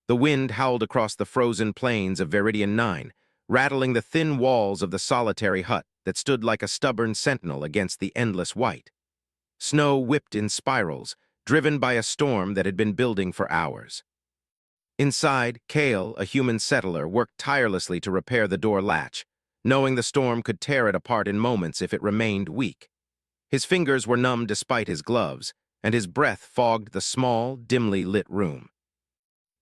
The wind howled across the frozen plains of Veridian 9, rattling the thin walls of the solitary hut that stood like a stubborn sentinel against the endless white. Snow whipped in spirals, driven by a storm that had been building for hours. Inside, Kale, a human settler, worked tirelessly to repair the door latch, knowing the storm could tear it apart in moments if it remained weak. His fingers were numb despite his gloves, and his breath fogged the small, dimly lit room.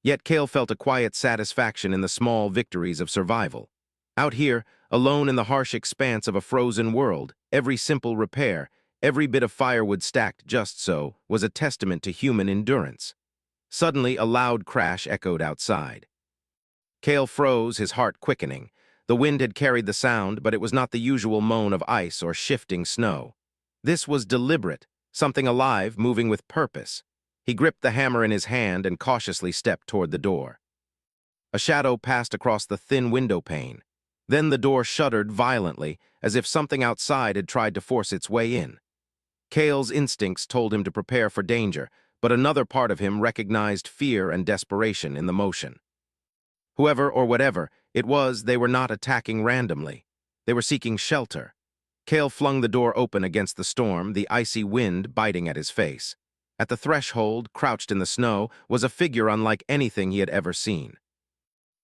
Yet Kale felt a quiet satisfaction in the small victories of survival. Out here, alone in the harsh expanse of a frozen world, every simple repair, every bit of firewood stacked just so, was a testament to human endurance. Suddenly, a loud crash echoed outside. Kale froze, his heart quickening. The wind had carried the sound, but it was not the usual moan of ice or shifting snow. This was deliberate, something alive, moving with purpose. He gripped the hammer in his hand and cautiously stepped toward the door. A shadow passed across the thin window pane. Then the door shuddered violently, as if something outside had tried to force its way in. Kale's instincts told him to prepare for danger, but another part of him recognized fear and desperation in the motion. Whoever or whatever it was, they were not attacking randomly. They were seeking shelter. Kale flung the door open against the storm, the icy wind biting at his face. At the threshold, crouched in the snow, was a figure unlike anything he had ever seen.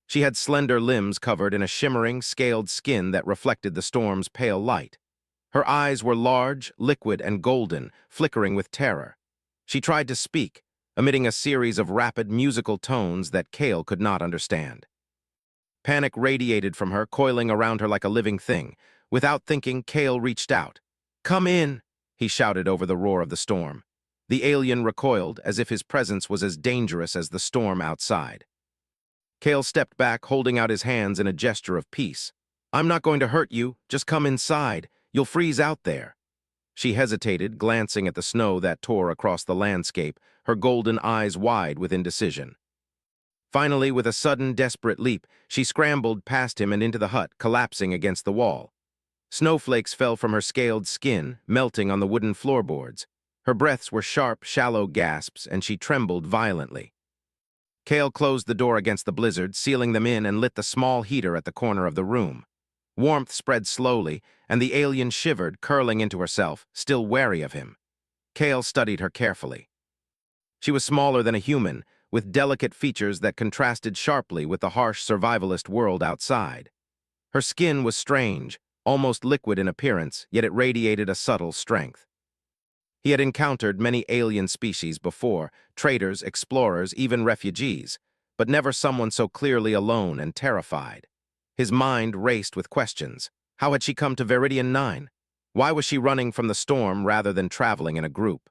She had slender limbs covered in a shimmering, scaled skin that reflected the storm's pale light. Her eyes were large, liquid, and golden, flickering with terror. She tried to speak, emitting a series of rapid musical tones that Kale could not understand. Panic radiated from her, coiling around her like a living thing. Without thinking, Kale reached out. "Come in," he shouted over the roar of the storm. The alien recoiled, as if his presence was as dangerous as the storm outside. Kale stepped back, holding out his hands in a gesture of peace. "I'm not going to hurt you. Just come inside. You'll freeze out there." She hesitated, glancing at the snow that tore across the landscape, her golden eyes wide with indecision. Finally, with a sudden, desperate leap, she scrambled past him and into the hut, collapsing against the wall. Snowflakes fell from her scaled skin, melting on the wooden floorboards. Her breaths were sharp, shallow gasps, and she trembled violently. Kale closed the door against the blizzard, sealing them in, and lit the small heater at the corner of the room. Warmth spread slowly, and the alien shivered, curling into herself, still wary of him. Kale studied her carefully. She was smaller than a human, with delicate features that contrasted sharply with the harsh survivalist world outside. Her skin was strange, almost liquid in appearance, yet it radiated a subtle strength. He had encountered many alien species before, traders, explorers, even refugees, but never someone so clearly alone and terrified. His mind raced with questions. How had she come to Veridian 9? Why was she running from the storm rather than traveling in a group?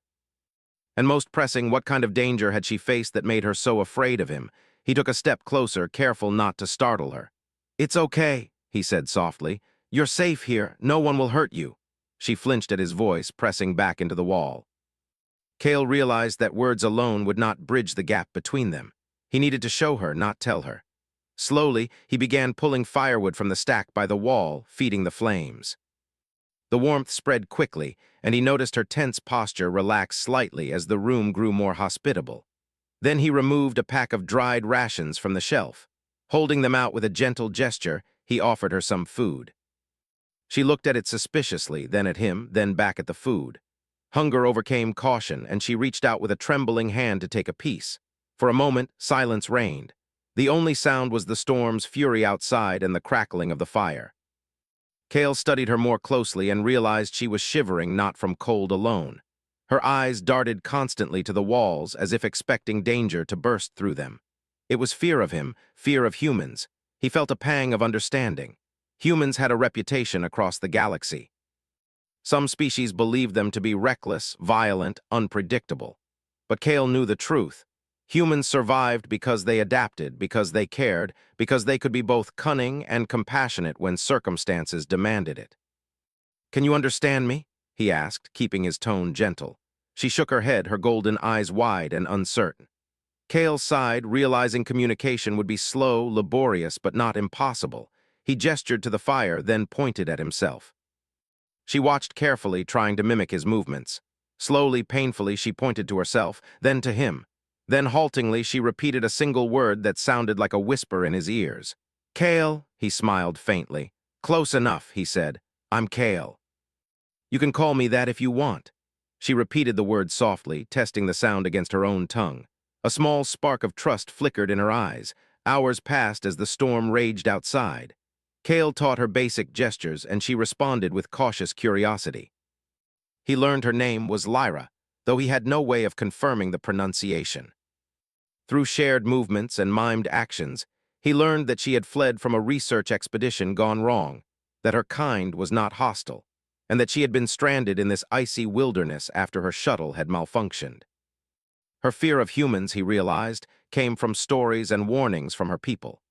And most pressing, what kind of danger had she faced that made her so afraid of him? He took a step closer, careful not to startle her. "It's okay," he said softly. "You're safe here. No one will hurt you." She flinched at his voice, pressing back into the wall. Kale realized that words alone would not bridge the gap between them. He needed to show her, not tell her. Slowly, he began pulling firewood from the stack by the wall, feeding the flames. The warmth spread quickly, and he noticed her tense posture relax slightly as the room grew more hospitable. Then he removed a pack of dried rations from the shelf. Holding them out with a gentle gesture, he offered her some food. She looked at it suspiciously, then at him, then back at the food. Hunger overcame caution, and she reached out with a trembling hand to take a piece. For a moment, silence reigned. The only sound was the storm's fury outside and the crackling of the fire. Kale studied her more closely and realized she was shivering not from cold alone. Her eyes darted constantly to the walls as if expecting danger to burst through them. It was fear of him, fear of humans. He felt a pang of understanding. Humans had a reputation across the galaxy. Some species believed them to be reckless, violent, unpredictable. But Kale knew the truth. Humans survived because they adapted, because they cared, because they could be both cunning and compassionate when circumstances demanded it. "Can you understand me?" he asked, keeping his tone gentle. She shook her head, her golden eyes wide and uncertain. Kale sighed, realizing communication would be slow, laborious, but not impossible. He gestured to the fire, then pointed at himself. She watched carefully, trying to mimic his movements. Slowly, painfully, she pointed to herself, then to him. Then haltingly she repeated a single word that sounded like a whisper in his ears. "Kale," he smiled faintly. "Close enough," he said. "I'm Kale." "You can call me that if you want." She repeated the word softly, testing the sound against her own tongue. A small spark of trust flickered in her eyes. Hours passed as the storm raged outside. Kale taught her basic gestures, and she responded with cautious curiosity. He learned her name was Lyra, though he had no way of confirming the pronunciation. Through shared movements and mimed actions, he learned that she had fled from a research expedition gone wrong, that her kind was not hostile, and that she had been stranded in this icy wilderness after her shuttle had malfunctioned. Her fear of humans, he realized, came from stories and warnings from her people.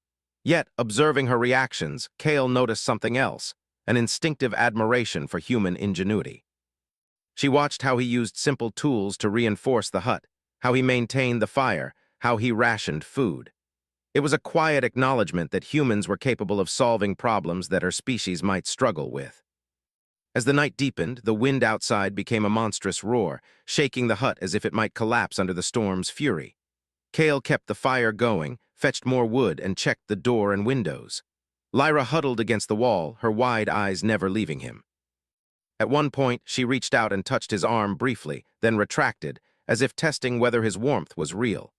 Yet, observing her reactions, Kale noticed something else, an instinctive admiration for human ingenuity. She watched how he used simple tools to reinforce the hut, how he maintained the fire, how he rationed food. It was a quiet acknowledgement that humans were capable of solving problems that her species might struggle with. As the night deepened, the wind outside became a monstrous roar, shaking the hut as if it might collapse under the storm's fury. Kale kept the fire going, fetched more wood, and checked the door and windows. Lyra huddled against the wall, her wide eyes never leaving him. At one point, she reached out and touched his arm briefly, then retracted, as if testing whether his warmth was real.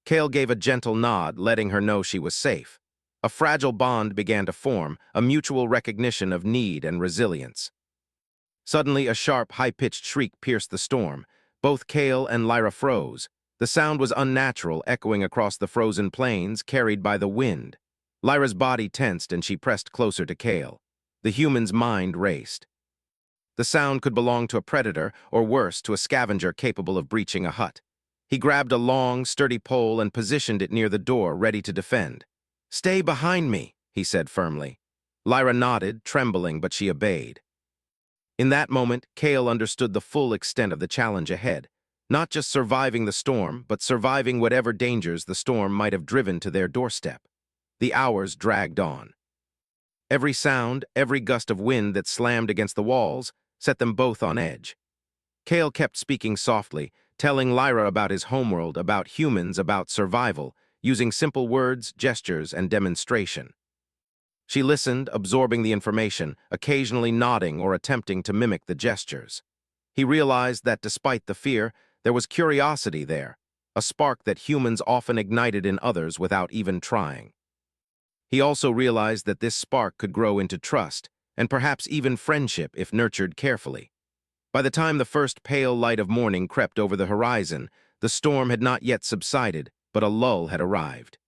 Kale gave a gentle nod, letting her know she was safe. A fragile bond began to form, a mutual recognition of need and resilience. Suddenly, a sharp, high-pitched shriek pierced the storm. Both Kale and Lyra froze. The sound was unnatural, echoing across the frozen plains, carried by the wind. Lyra's body tensed, and she pressed closer to Kale. The human's mind raced. The sound could belong to a predator, or worse, to a scavenger capable of breaching a hut. He grabbed a long, sturdy pole and positioned it near the door, ready to defend. "Stay behind me," he said firmly. Lyra nodded, trembling, but she obeyed. In that moment, Kale understood the full extent of the challenge ahead. Not just surviving the storm, but surviving whatever dangers the storm might have driven to their doorstep. The hours dragged on. Every sound, every gust of wind that slammed against the walls, set them both on edge. Kale kept speaking softly, telling Lyra about his homeworld, about humans, about survival, using simple words, gestures, and demonstration. She listened, absorbing the information, occasionally nodding or attempting to mimic the gestures. He realized that despite the fear, there was curiosity there, a spark that humans often ignited in others without even trying. He also realized that this spark could grow into trust, and perhaps even friendship if nurtured carefully. By the time the first pale light of morning crept over the horizon, the storm had not yet subsided, but a lull had arrived.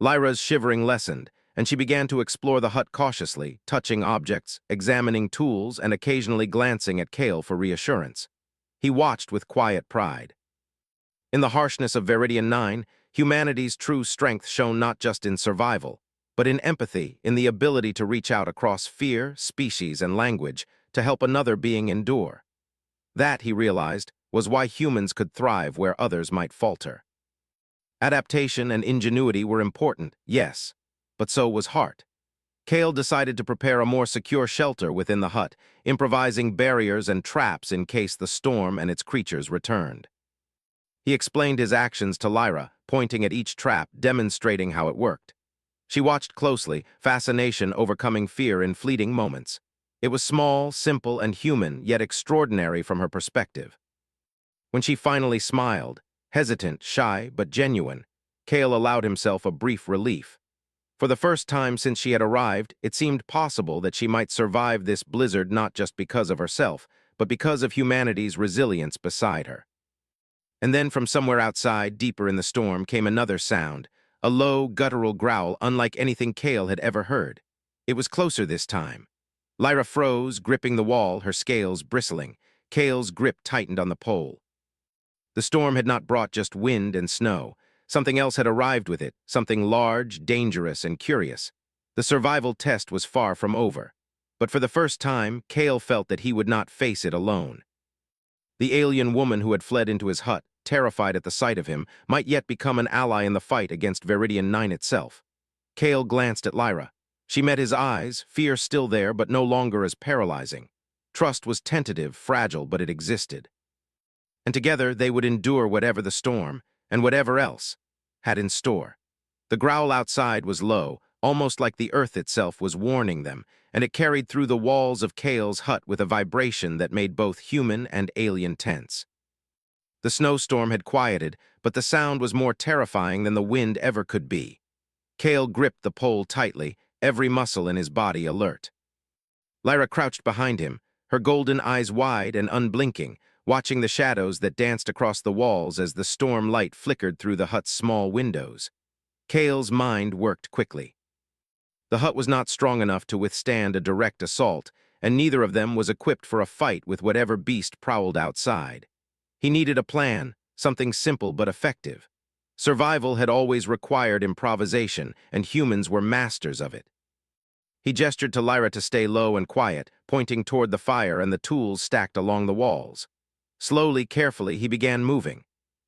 Lyra's shivering lessened, and she began to explore the hut cautiously, touching objects, examining tools, and occasionally glancing at Kale for reassurance. He watched with quiet pride. In the harshness of Veridian 9, humanity's true strength shone not just in survival, but in empathy, in the ability to reach out across fear, species, and language to help another being endure. That, he realized, was why humans could thrive where others might falter. Adaptation and ingenuity were important, yes, but so was heart. Kale decided to prepare a more secure shelter within the hut, improvising barriers and traps in case the storm and its creatures returned. He explained his actions to Lyra, pointing at each trap, demonstrating how it worked. She watched closely, fascination overcoming fear in fleeting moments. It was small, simple, and human, yet extraordinary from her perspective. When she finally smiled, hesitant, shy, but genuine, Kale allowed himself a brief relief. For the first time since she had arrived, it seemed possible that she might survive this blizzard not just because of herself, but because of humanity's resilience beside her. And then from somewhere outside, deeper in the storm, came another sound, a low, guttural growl unlike anything Kale had ever heard. It was closer this time. Lyra froze, gripping the wall, her scales bristling. Kale's grip tightened on the pole. The storm had not brought just wind and snow. Something else had arrived with it, something large, dangerous, and curious. The survival test was far from over. But for the first time, Kale felt that he would not face it alone. The alien woman who had fled into his hut, terrified at the sight of him, might yet become an ally in the fight against Veridian 9 itself. Kale glanced at Lyra. She met his eyes, fear still there, but no longer as paralyzing. Trust was tentative, fragile, but it existed. And together they would endure whatever the storm, and whatever else had in store. The growl outside was low, almost like the earth itself was warning them, and it carried through the walls of Kale's hut with a vibration that made both human and alien tense. The snowstorm had quieted, but the sound was more terrifying than the wind ever could be. Kale gripped the pole tightly, every muscle in his body alert. Lyra crouched behind him, her golden eyes wide and unblinking, watching the shadows that danced across the walls as the storm light flickered through the hut's small windows. Kale's mind worked quickly. The hut was not strong enough to withstand a direct assault, and neither of them was equipped for a fight with whatever beast prowled outside. He needed a plan, something simple but effective. Survival had always required improvisation, and humans were masters of it. He gestured to Lyra to stay low and quiet, pointing toward the fire and the tools stacked along the walls. Slowly, carefully, he began moving.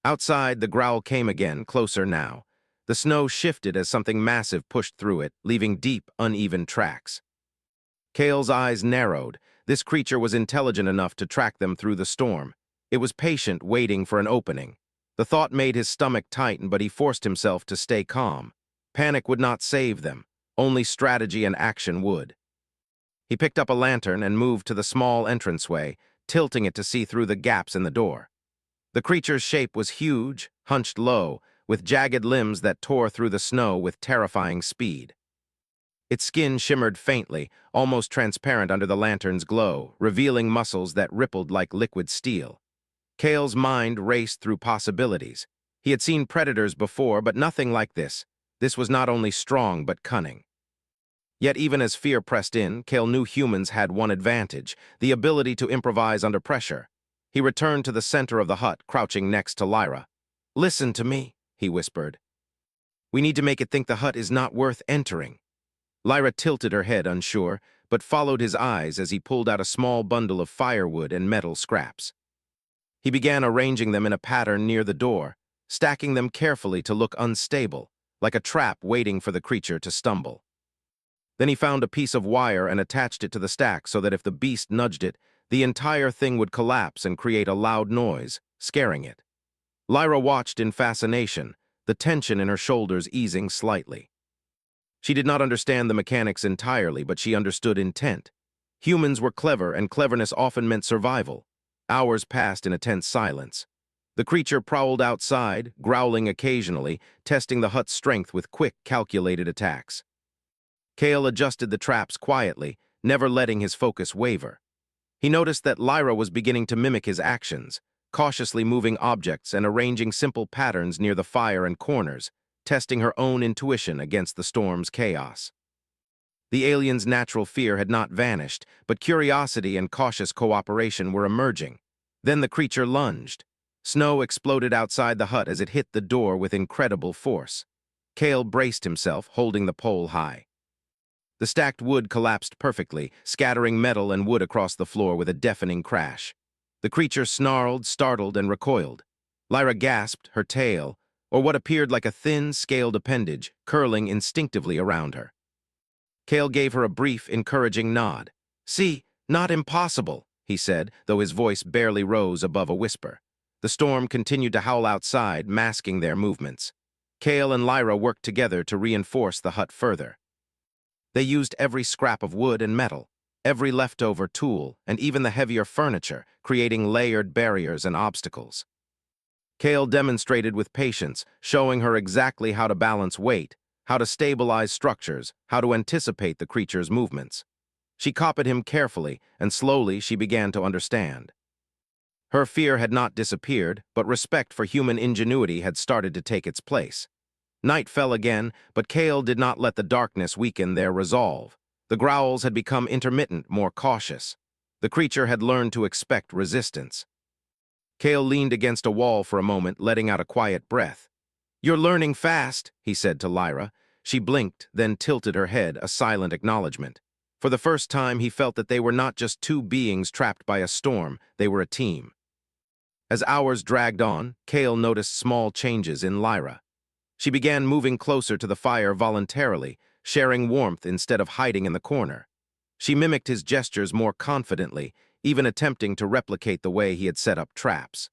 Outside, the growl came again, closer now. The snow shifted as something massive pushed through it, leaving deep, uneven tracks. Kale's eyes narrowed. This creature was intelligent enough to track them through the storm. It was patient, waiting for an opening. The thought made his stomach tighten, but he forced himself to stay calm. Panic would not save them. Only strategy and action would. He picked up a lantern and moved to the small entranceway, tilting it to see through the gaps in the door. The creature's shape was huge, hunched low, with jagged limbs that tore through the snow with terrifying speed. Its skin shimmered faintly, almost transparent under the lantern's glow, revealing muscles that rippled like liquid steel. Kale's mind raced through possibilities. He had seen predators before, but nothing like this. This was not only strong, but cunning. Yet even as fear pressed in, Kale knew humans had one advantage, the ability to improvise under pressure. He returned to the center of the hut, crouching next to Lyra. "Listen to me," he whispered. "We need to make it think the hut is not worth entering." Lyra tilted her head, unsure, but followed his eyes as he pulled out a small bundle of firewood and metal scraps. He began arranging them in a pattern near the door, stacking them carefully to look unstable, like a trap waiting for the creature to stumble. Then he found a piece of wire and attached it to the stack so that if the beast nudged it, the entire thing would collapse and create a loud noise, scaring it. Lyra watched in fascination, the tension in her shoulders easing slightly. She did not understand the mechanics entirely, but she understood intent. Humans were clever, and cleverness often meant survival. Hours passed in a tense silence. The creature prowled outside, growling occasionally, testing the hut's strength with quick, calculated attacks. Kale adjusted the traps quietly, never letting his focus waver. He noticed that Lyra was beginning to mimic his actions, cautiously moving objects and arranging simple patterns near the fire and corners, testing her own intuition against the storm's chaos. The alien's natural fear had not vanished, but curiosity and cautious cooperation were emerging. Then the creature lunged. Snow exploded outside the hut as it hit the door with incredible force. Kale braced himself, holding the pole high. The stacked wood collapsed perfectly, scattering metal and wood across the floor with a deafening crash. The creature snarled, startled, and recoiled. Lyra gasped, her tail, or what appeared like a thin, scaled appendage, curling instinctively around her. Kale gave her a brief, encouraging nod. "See, not impossible," he said, though his voice barely rose above a whisper. The storm continued to howl outside, masking their movements. Kale and Lyra worked together to reinforce the hut further. They used every scrap of wood and metal, every leftover tool, and even the heavier furniture, creating layered barriers and obstacles. Kale demonstrated with patience, showing her exactly how to balance weight, how to stabilize structures, how to anticipate the creature's movements. She copied him carefully, and slowly she began to understand. Her fear had not disappeared, but respect for human ingenuity had started to take its place. Night fell again, but Kale did not let the darkness weaken their resolve. The growls had become intermittent, more cautious. The creature had learned to expect resistance. Kale leaned against a wall for a moment, letting out a quiet breath. "You're learning fast," he said to Lyra. She blinked, then tilted her head, a silent acknowledgement. For the first time, he felt that they were not just two beings trapped by a storm, they were a team. As hours dragged on, Kale noticed small changes in Lyra. She began moving closer to the fire voluntarily, sharing warmth instead of hiding in the corner. She mimicked his gestures more confidently, even attempting to replicate the way he had set up traps.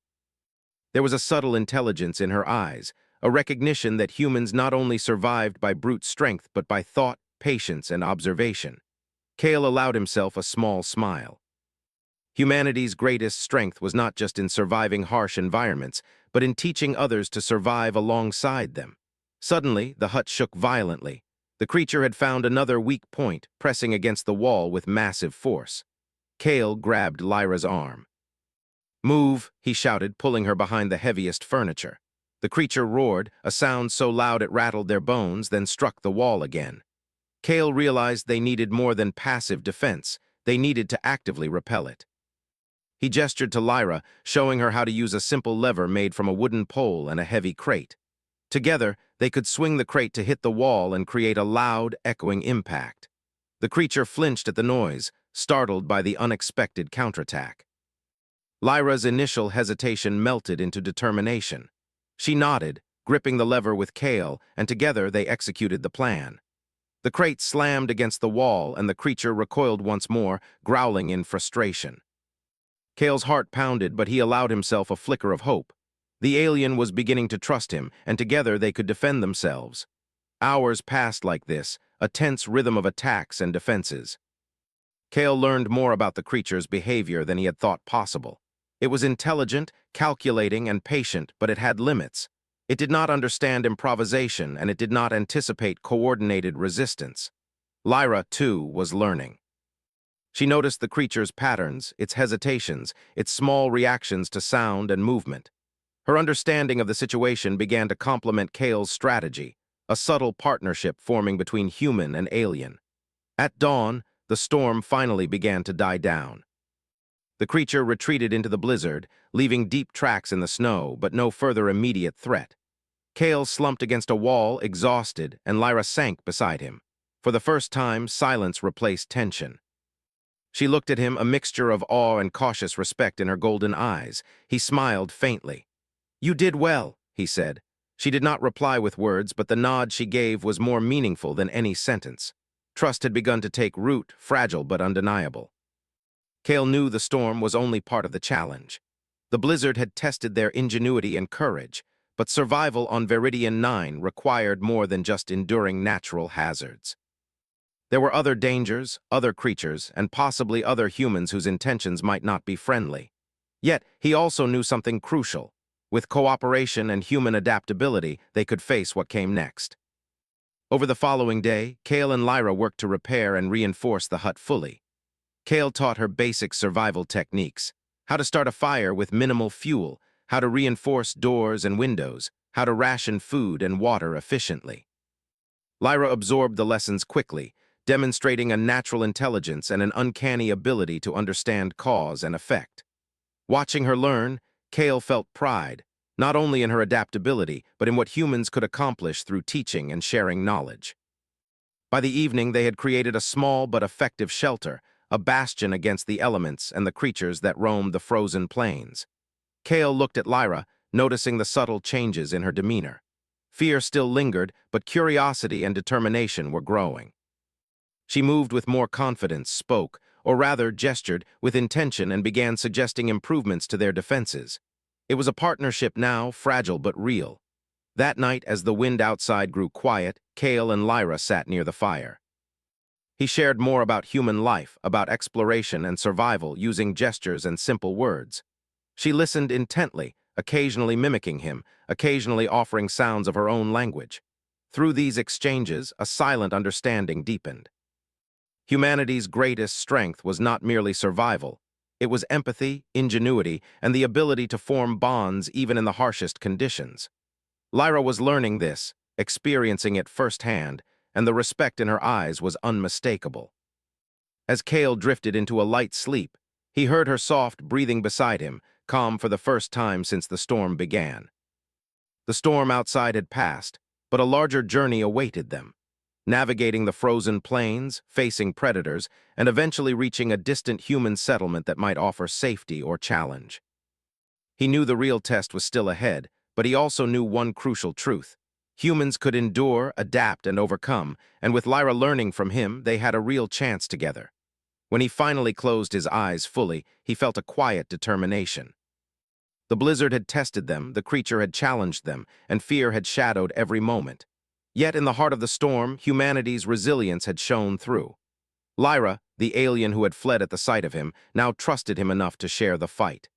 There was a subtle intelligence in her eyes, a recognition that humans not only survived by brute strength but by thought, patience, and observation. Kale allowed himself a small smile. Humanity's greatest strength was not just in surviving harsh environments, but in teaching others to survive alongside them. Suddenly, the hut shook violently. The creature had found another weak point, pressing against the wall with massive force. Kale grabbed Lyra's arm. "Move," he shouted, pulling her behind the heaviest furniture. The creature roared, a sound so loud it rattled their bones, then struck the wall again. Kale realized they needed more than passive defense. They needed to actively repel it. He gestured to Lyra, showing her how to use a simple lever made from a wooden pole and a heavy crate. Together, they could swing the crate to hit the wall and create a loud, echoing impact. The creature flinched at the noise, startled by the unexpected counterattack. Lyra's initial hesitation melted into determination. She nodded, gripping the lever with Kale, and together they executed the plan. The crate slammed against the wall, and the creature recoiled once more, growling in frustration. Kale's heart pounded, but he allowed himself a flicker of hope. The alien was beginning to trust him, and together they could defend themselves. Hours passed like this, a tense rhythm of attacks and defenses. Kale learned more about the creature's behavior than he had thought possible. It was intelligent, calculating, and patient, but it had limits. It did not understand improvisation, and it did not anticipate coordinated resistance. Lyra, too, was learning. She noticed the creature's patterns, its hesitations, its small reactions to sound and movement. Her understanding of the situation began to complement Kale's strategy, a subtle partnership forming between human and alien. At dawn, the storm finally began to die down. The creature retreated into the blizzard, leaving deep tracks in the snow, but no further immediate threat. Kale slumped against a wall, exhausted, and Lyra sank beside him. For the first time, silence replaced tension. She looked at him, a mixture of awe and cautious respect in her golden eyes. He smiled faintly. "You did well," he said. She did not reply with words, but the nod she gave was more meaningful than any sentence. Trust had begun to take root, fragile but undeniable. Kale knew the storm was only part of the challenge. The blizzard had tested their ingenuity and courage, but survival on Veridian 9 required more than just enduring natural hazards. There were other dangers, other creatures, and possibly other humans whose intentions might not be friendly. Yet, he also knew something crucial. With cooperation and human adaptability, they could face what came next. Over the following day, Kale and Lyra worked to repair and reinforce the hut fully. Kale taught her basic survival techniques: how to start a fire with minimal fuel, how to reinforce doors and windows, how to ration food and water efficiently. Lyra absorbed the lessons quickly, demonstrating a natural intelligence and an uncanny ability to understand cause and effect. Watching her learn, Kale felt pride, not only in her adaptability, but in what humans could accomplish through teaching and sharing knowledge. By the evening, they had created a small but effective shelter, a bastion against the elements and the creatures that roamed the frozen plains. Kale looked at Lyra, noticing the subtle changes in her demeanor. Fear still lingered, but curiosity and determination were growing. She moved with more confidence, spoke, or rather gestured, with intention and began suggesting improvements to their defenses. It was a partnership now, fragile but real. That night, as the wind outside grew quiet, Kale and Lyra sat near the fire. He shared more about human life, about exploration and survival, using gestures and simple words. She listened intently, occasionally mimicking him, occasionally offering sounds of her own language. Through these exchanges, a silent understanding deepened. Humanity's greatest strength was not merely survival. It was empathy, ingenuity, and the ability to form bonds even in the harshest conditions. Lyra was learning this, experiencing it firsthand, and the respect in her eyes was unmistakable. As Kale drifted into a light sleep, he heard her soft breathing beside him, calm for the first time since the storm began. The storm outside had passed, but a larger journey awaited them. Navigating the frozen plains, facing predators, and eventually reaching a distant human settlement that might offer safety or challenge. He knew the real test was still ahead, but he also knew one crucial truth. Humans could endure, adapt, and overcome, and with Lyra learning from him, they had a real chance together. When he finally closed his eyes fully, he felt a quiet determination. The blizzard had tested them, the creature had challenged them, and fear had shadowed every moment. Yet in the heart of the storm, humanity's resilience had shone through. Lyra, the alien who had fled at the sight of him, now trusted him enough to share the fight.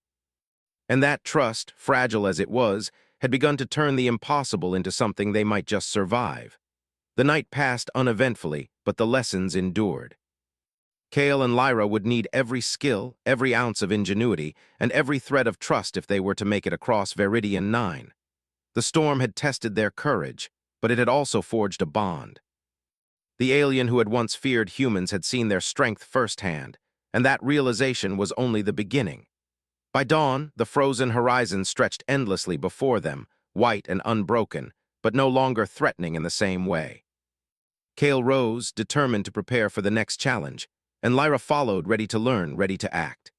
And that trust, fragile as it was, had begun to turn the impossible into something they might just survive. The night passed uneventfully, but the lessons endured. Kale and Lyra would need every skill, every ounce of ingenuity, and every thread of trust if they were to make it across Veridian 9. The storm had tested their courage, but it had also forged a bond. The alien who had once feared humans had seen their strength firsthand, and that realization was only the beginning. By dawn, the frozen horizon stretched endlessly before them, white and unbroken, but no longer threatening in the same way. Kale rose, determined to prepare for the next challenge, and Lyra followed, ready to learn, ready to act.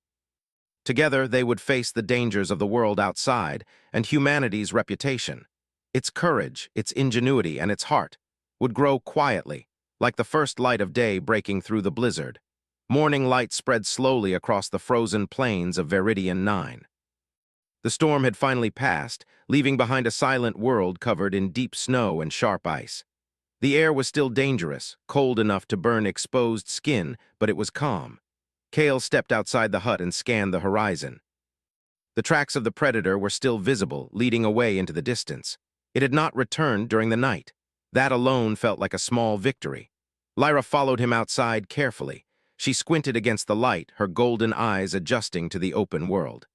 Together, they would face the dangers of the world outside and humanity's reputation. Its courage, its ingenuity, and its heart would grow quietly, like the first light of day breaking through the blizzard. Morning light spread slowly across the frozen plains of Veridian 9. The storm had finally passed, leaving behind a silent world covered in deep snow and sharp ice. The air was still dangerous, cold enough to burn exposed skin, but it was calm. Kale stepped outside the hut and scanned the horizon. The tracks of the predator were still visible, leading away into the distance. It had not returned during the night. That alone felt like a small victory. Lyra followed him outside carefully. She squinted against the light, her golden eyes adjusting to the open world.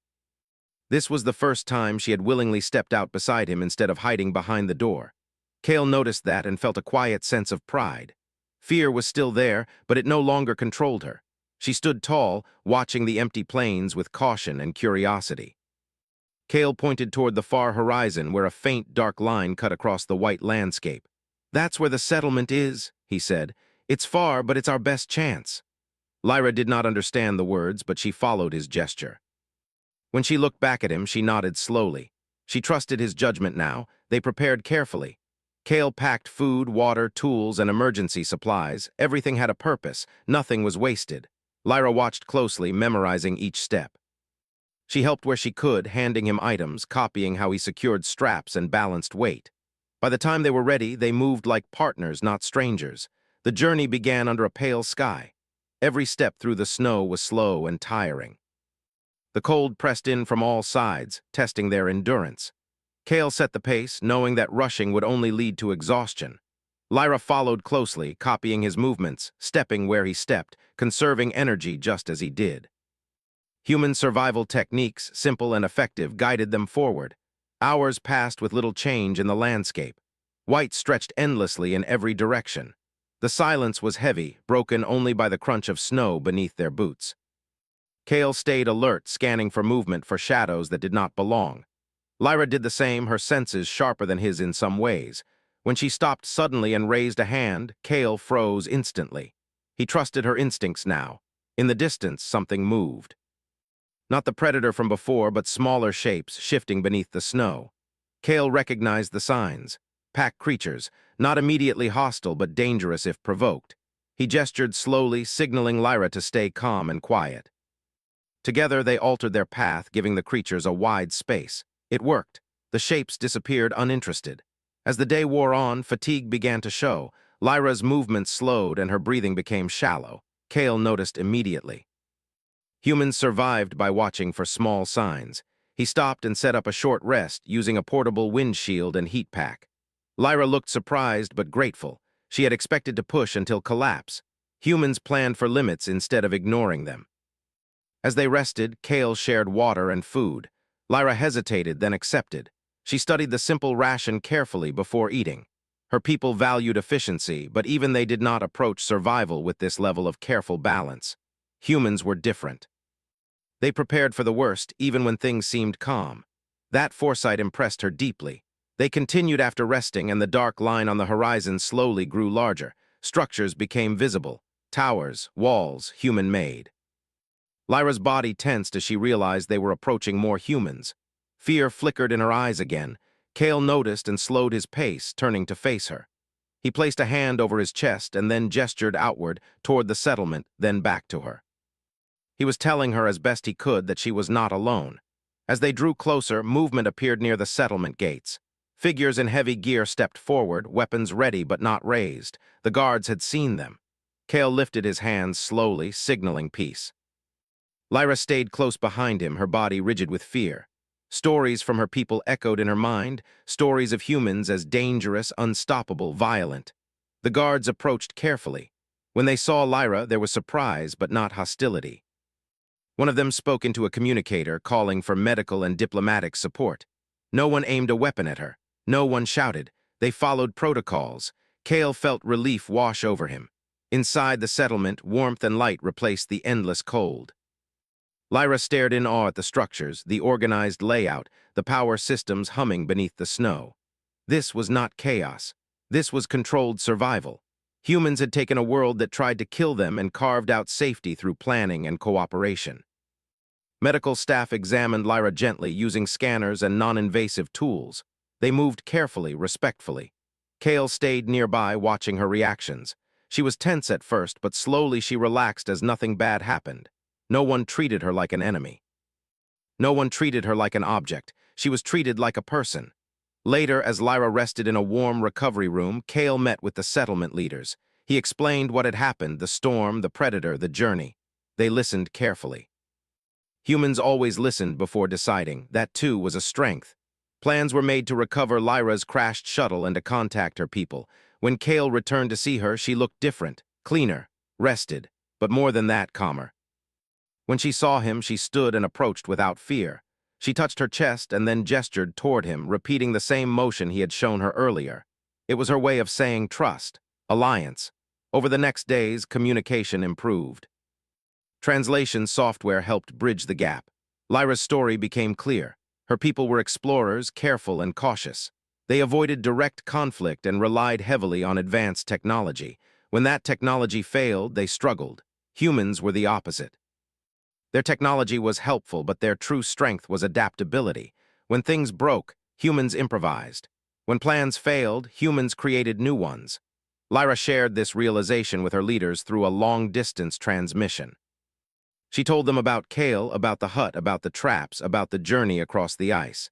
This was the first time she had willingly stepped out beside him instead of hiding behind the door. Kale noticed that and felt a quiet sense of pride. Fear was still there, but it no longer controlled her. She stood tall, watching the empty plains with caution and curiosity. Kale pointed toward the far horizon where a faint, dark line cut across the white landscape. "That's where the settlement is," he said. "It's far, but it's our best chance." Lyra did not understand the words, but she followed his gesture. When she looked back at him, she nodded slowly. She trusted his judgment now. They prepared carefully. Kale packed food, water, tools, and emergency supplies. Everything had a purpose. Nothing was wasted. Lyra watched closely, memorizing each step. She helped where she could, handing him items, copying how he secured straps and balanced weight. By the time they were ready, they moved like partners, not strangers. The journey began under a pale sky. Every step through the snow was slow and tiring. The cold pressed in from all sides, testing their endurance. Kale set the pace, knowing that rushing would only lead to exhaustion. Lyra followed closely, copying his movements, stepping where he stepped, conserving energy just as he did. Human survival techniques, simple and effective, guided them forward. Hours passed with little change in the landscape. White stretched endlessly in every direction. The silence was heavy, broken only by the crunch of snow beneath their boots. Kale stayed alert, scanning for movement, for shadows that did not belong. Lyra did the same, her senses sharper than his in some ways. When she stopped suddenly and raised a hand, Kale froze instantly. He trusted her instincts now. In the distance, something moved. Not the predator from before, but smaller shapes shifting beneath the snow. Kale recognized the signs. Pack creatures, not immediately hostile but dangerous if provoked. He gestured slowly, signaling Lyra to stay calm and quiet. Together, they altered their path, giving the creatures a wide space. It worked. The shapes disappeared uninterested. As the day wore on, fatigue began to show. Lyra's movements slowed and her breathing became shallow. Kale noticed immediately. Humans survived by watching for small signs. He stopped and set up a short rest, using a portable windshield and heat pack. Lyra looked surprised but grateful. She had expected to push until collapse. Humans planned for limits instead of ignoring them. As they rested, Kale shared water and food. Lyra hesitated, then accepted. She studied the simple ration carefully before eating. Her people valued efficiency, but even they did not approach survival with this level of careful balance. Humans were different. They prepared for the worst, even when things seemed calm. That foresight impressed her deeply. They continued after resting, and the dark line on the horizon slowly grew larger. Structures became visible. Towers, walls, human-made. Lyra's body tensed as she realized they were approaching more humans. Fear flickered in her eyes again. Kale noticed and slowed his pace, turning to face her. He placed a hand over his chest and then gestured outward toward the settlement, then back to her. He was telling her as best he could that she was not alone. As they drew closer, movement appeared near the settlement gates. Figures in heavy gear stepped forward, weapons ready but not raised. The guards had seen them. Kale lifted his hands slowly, signaling peace. Lyra stayed close behind him, her body rigid with fear. Stories from her people echoed in her mind, stories of humans as dangerous, unstoppable, violent. The guards approached carefully. When they saw Lyra, there was surprise but not hostility. One of them spoke into a communicator, calling for medical and diplomatic support. No one aimed a weapon at her. No one shouted. They followed protocols. Kale felt relief wash over him. Inside the settlement, warmth and light replaced the endless cold. Lyra stared in awe at the structures, the organized layout, the power systems humming beneath the snow. This was not chaos. This was controlled survival. Humans had taken a world that tried to kill them and carved out safety through planning and cooperation. Medical staff examined Lyra gently, using scanners and non-invasive tools. They moved carefully, respectfully. Kale stayed nearby, watching her reactions. She was tense at first, but slowly she relaxed as nothing bad happened. No one treated her like an enemy. No one treated her like an object. She was treated like a person. Later, as Lyra rested in a warm recovery room, Kale met with the settlement leaders. He explained what had happened, the storm, the predator, the journey. They listened carefully. Humans always listened before deciding. That, too, was a strength. Plans were made to recover Lyra's crashed shuttle and to contact her people. When Kale returned to see her, she looked different, cleaner, rested, but more than that, calmer. When she saw him, she stood and approached without fear. She touched her chest and then gestured toward him, repeating the same motion he had shown her earlier. It was her way of saying trust, alliance. Over the next days, communication improved. Translation software helped bridge the gap. Lyra's story became clear. Her people were explorers, careful and cautious. They avoided direct conflict and relied heavily on advanced technology. When that technology failed, they struggled. Humans were the opposite. Their technology was helpful, but their true strength was adaptability. When things broke, humans improvised. When plans failed, humans created new ones. Lyra shared this realization with her leaders through a long-distance transmission. She told them about Kale, about the hut, about the traps, about the journey across the ice.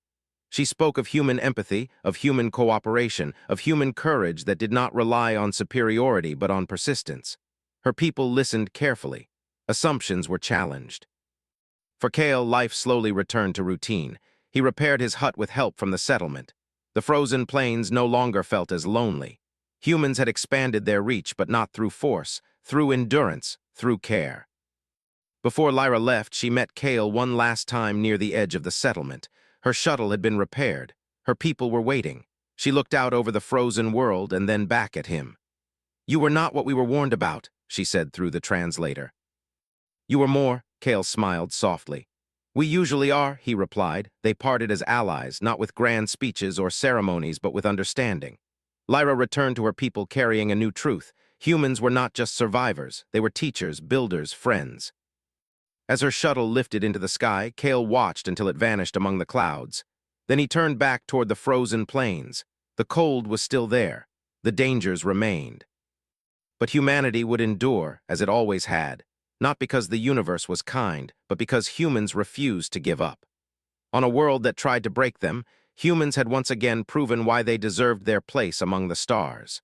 She spoke of human empathy, of human cooperation, of human courage that did not rely on superiority but on persistence. Her people listened carefully. Assumptions were challenged. For Kale, life slowly returned to routine. He repaired his hut with help from the settlement. The frozen plains no longer felt as lonely. Humans had expanded their reach, but not through force, through endurance, through care. Before Lyra left, she met Kale one last time near the edge of the settlement. Her shuttle had been repaired. Her people were waiting. She looked out over the frozen world and then back at him. "You were not what we were warned about," she said through the translator. "You were more," Kale smiled softly. "We usually are," he replied. They parted as allies, not with grand speeches or ceremonies, but with understanding. Lyra returned to her people carrying a new truth. Humans were not just survivors. They were teachers, builders, friends. As her shuttle lifted into the sky, Kale watched until it vanished among the clouds. Then he turned back toward the frozen plains. The cold was still there. The dangers remained. But humanity would endure, as it always had, not because the universe was kind, but because humans refused to give up. On a world that tried to break them, humans had once again proven why they deserved their place among the stars.